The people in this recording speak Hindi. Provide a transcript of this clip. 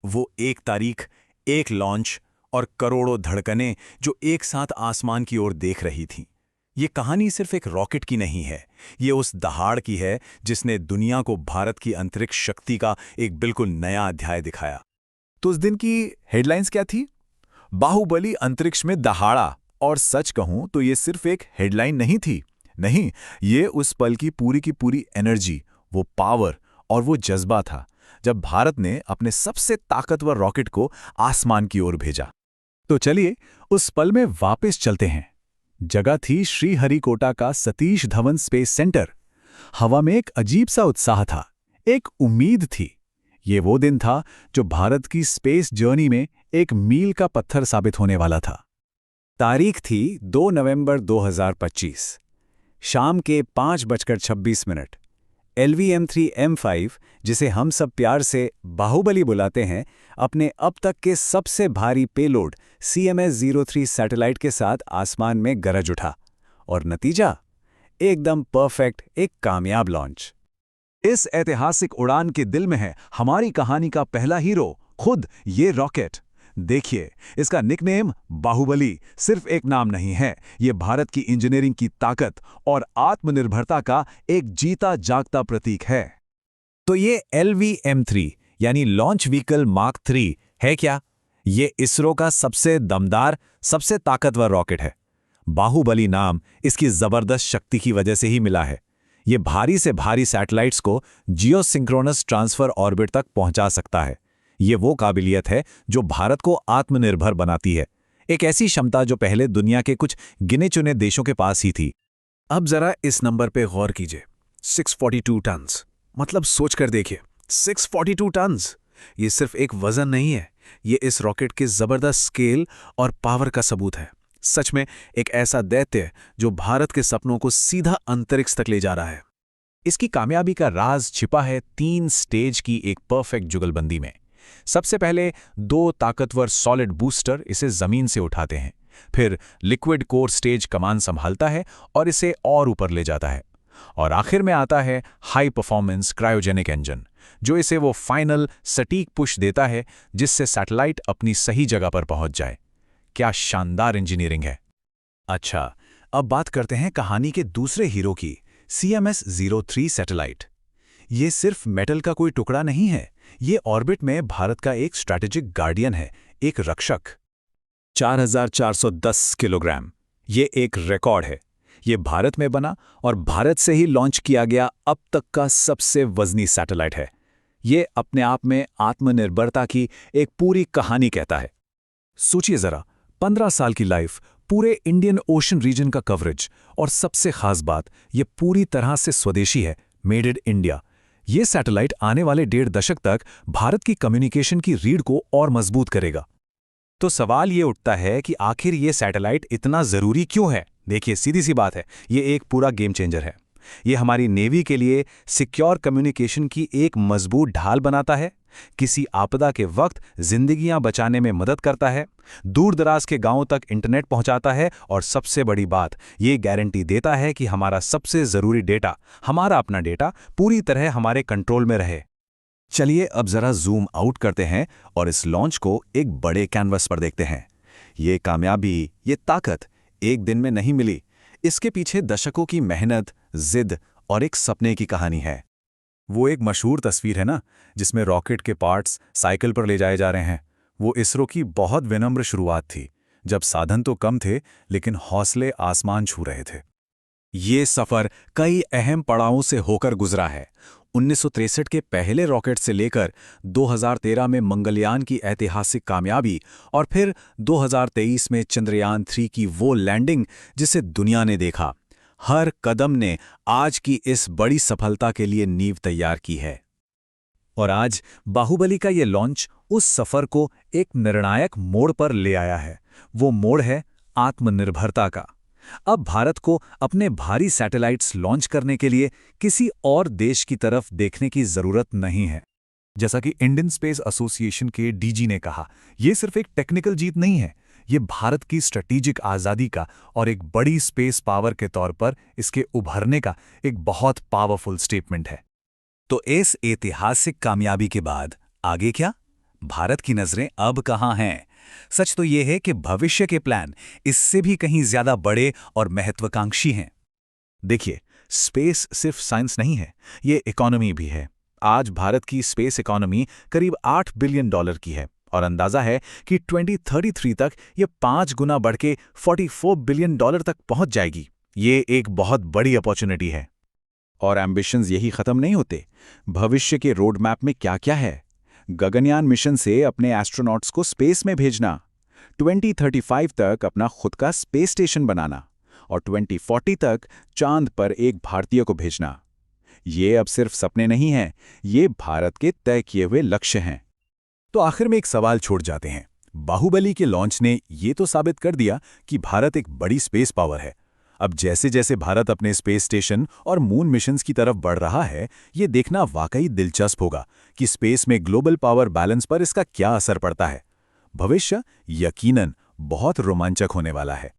वो एक तारीख, एक लॉन्च और करोड़ों धड़कनें जो एक साथ आसमान की ओर देख रही थीं। ये कहानी सिर्फ एक रॉकेट की नहीं है, ये उस दहाड़ की है जिसने दुनिया को भारत की अंतरिक्ष शक्ति का एक बिल्कुल नया अध्याय दिखाया। तो उस दिन की हेडलाइंस क्या थी? बाहुबली अंतरिक्ष में दहाड़ा। और सच कहूं तो ये सिर्फ एक हेडलाइन नहीं थी। नहीं, ये उस पल की पूरी एनर्जी, वो पावर और वो जज्बा था जब भारत ने अपने सबसे ताकतवर रॉकेट को आसमान की ओर भेजा। तो चलिए उस पल में वापस चलते हैं। जगह थी श्रीहरिकोटा का सतीश धवन स्पेस सेंटर। हवा में एक अजीब सा उत्साह था, एक उम्मीद थी। ये वो दिन था जो भारत की स्पेस जर्नी में एक मील का पत्थर साबित होने वाला था। तारीख थी 2 नवंबर 2025। शाम के 5:26 LVM-3 M5, जिसे हम सब प्यार से बाहुबली बुलाते हैं, अपने अब तक के सबसे भारी पेलोड CMS-03 सैटेलाइट के साथ आसमान में गरज उठा। और नतीजा एकदम परफेक्ट, एक कामयाब लॉन्च। इस ऐतिहासिक उड़ान के दिल में है हमारी कहानी का पहला हीरो, खुद ये रॉकेट। देखिए, इसका निकनेम बाहुबली सिर्फ एक नाम नहीं है, ये भारत की इंजीनियरिंग की ताकत और आत्मनिर्भरता का एक जीता जागता प्रतीक है। तो ये LVM-3 यानी लॉन्च व्हीकल मार्क 3 है क्या? ये इसरो का सबसे दमदार, सबसे ताकतवर रॉकेट है। बाहुबली नाम इसकी जबरदस्त शक्ति की वजह से ही मिला है। ये भारी से भारी सैटेलाइट्स को जियोसिंक्रोनस ट्रांसफर ऑर्बिट तक पहुंचा सकता है। ये वो काबिलियत है जो भारत को आत्मनिर्भर बनाती है, एक ऐसी क्षमता जो पहले दुनिया के कुछ गिने चुने देशों के पास ही थी। अब जरा इस नंबर पे गौर कीजिए, 642 टन्स। मतलब सोच कर देखिए, 642 टन्स। ये सिर्फ एक वजन नहीं है, ये इस रॉकेट के जबरदस्त स्केल और पावर का सबूत है। सच में एक ऐसा दैत्य जो भारत के सपनों को सीधा अंतरिक्ष तक ले जा रहा है। इसकी कामयाबी का राज छिपा है 3 स्टेज की एक परफेक्ट जुगलबंदी में। सबसे पहले 2 ताकतवर सॉलिड बूस्टर इसे जमीन से उठाते हैं। फिर लिक्विड कोर स्टेज कमान संभालता है और इसे और ऊपर ले जाता है। और आखिर में आता है हाई परफॉर्मेंस क्रायोजेनिक इंजन, जो इसे वो फाइनल सटीक पुश देता है जिससे सैटेलाइट अपनी सही जगह पर पहुंच जाए। क्या शानदार इंजीनियरिंग है। अच्छा, अब बात करते हैं कहानी के दूसरे हीरो की, CMS-03 सैटेलाइट। ये सिर्फ मेटल का कोई टुकड़ा नहीं है, ये ऑर्बिट में भारत का एक स्ट्रैटेजिक गार्डियन है, एक रक्षक। 4410 किलोग्राम, ये एक रिकॉर्ड है। ये भारत में बना और भारत से ही लॉन्च किया गया अब तक का सबसे वजनी सैटेलाइट है। ये अपने आप में आत्मनिर्भरता की एक पूरी कहानी कहता है। सोचिए जरा, 15 साल की लाइफ, पूरे इंडियन ओशन रीजन का कवरेज, और सबसे खास बात, ये पूरी तरह से स्वदेशी है, मेड इन इंडिया। ये सैटेलाइट आने वाले 1.5 दशक तक भारत की कम्युनिकेशन की रीढ़ को और मजबूत करेगा। तो सवाल ये उठता है कि आखिर ये सैटेलाइट इतना जरूरी क्यों है? देखिए, सीधी सी बात है, ये एक पूरा गेम चेंजर है। ये हमारी नेवी के लिए सिक्योर कम्युनिकेशन की एक मजबूत ढाल बनाता है, किसी आपदा के वक्त जिंदगियां बचाने में मदद करता है, दूर दराज के गांवों तक इंटरनेट पहुंचाता है, और सबसे बड़ी बात, ये गारंटी देता है कि हमारा सबसे जरूरी डेटा, हमारा अपना डेटा, पूरी तरह हमारे कंट्रोल में रहे। चलिए अब जरा जूम आउट करते हैं और इस लॉन्च को एक बड़े कैनवस पर देखते हैं। ये कामयाबी, ये ताकत एक दिन में नहीं मिली। इसके पीछे दशकों की मेहनत, जिद और एक सपने की कहानी है। वो एक मशहूर तस्वीर है ना, जिसमें रॉकेट के पार्ट्स साइकिल पर ले जाए जा रहे हैं। वो इसरो की बहुत विनम्र शुरुआत थी, जब साधन तो कम थे लेकिन हौसले आसमान छू रहे थे। ये सफर कई अहम पड़ावों से होकर गुजरा है। 1963 के पहले रॉकेट से लेकर 2013 में मंगलयान की ऐतिहासिक कामयाबी, और फिर 2023 में चंद्रयान 3 की वो लैंडिंग जिसे दुनिया ने देखा। हर कदम ने आज की इस बड़ी सफलता के लिए नींव तैयार की है। और आज बाहुबली का ये लॉन्च उस सफर को एक निर्णायक मोड़ पर ले आया है। वो मोड़ है आत्मनिर्भरता का। अब भारत को अपने भारी सैटेलाइट्स लॉन्च करने के लिए किसी और देश की तरफ देखने की जरूरत नहीं है। जैसा कि इंडियन स्पेस एसोसिएशन के डीजी ने कहा, यह सिर्फ एक टेक्निकल जीत नहीं है, ये भारत की स्ट्रेटेजिक आज़ादी का और एक बड़ी स्पेस पावर के तौर पर इसके उभरने का एक बहुत पावरफुल स्टेटमेंट है। तो इस ऐतिहासिक कामयाबी के बाद आगे क्या? भारत की नजरें अब कहाँ हैं? सच तो ये है कि भविष्य के प्लान इससे भी कहीं ज्यादा बड़े और महत्वाकांक्षी हैं। देखिए, स्पेस सिर्फ साइंस नहीं है, ये इकोनॉमी भी है। आज भारत की स्पेस इकोनॉमी करीब $8 बिलियन की है और अंदाजा है कि 2033 तक ये 5 गुना बढ़ के $44 बिलियन तक पहुंच जाएगी। ये एक बहुत बड़ी अपॉर्चुनिटी है। और एम्बिशंस यही खत्म नहीं होते। भविष्य के रोड मैप में क्या क्या है? गगनयान मिशन से अपने एस्ट्रोनॉट्स को स्पेस में भेजना, 2035 तक अपना खुद का स्पेस स्टेशन बनाना और 2040 तक चांद पर एक भारतीय को भेजना। ये अब सिर्फ सपने नहीं हैं, ये भारत के तय किए हुए लक्ष्य हैं। तो आखिर में एक सवाल छोड़ जाते हैं। बाहुबली के लॉन्च ने ये तो साबित कर दिया कि भारत एक बड़ी स्पेस पावर है। अब जैसे जैसे भारत अपने स्पेस स्टेशन और मून मिशंस की तरफ बढ़ रहा है, ये देखना वाकई दिलचस्प होगा कि स्पेस में ग्लोबल पावर बैलेंस पर इसका क्या असर पड़ता है। भविष्य यकीनन बहुत रोमांचक होने वाला है।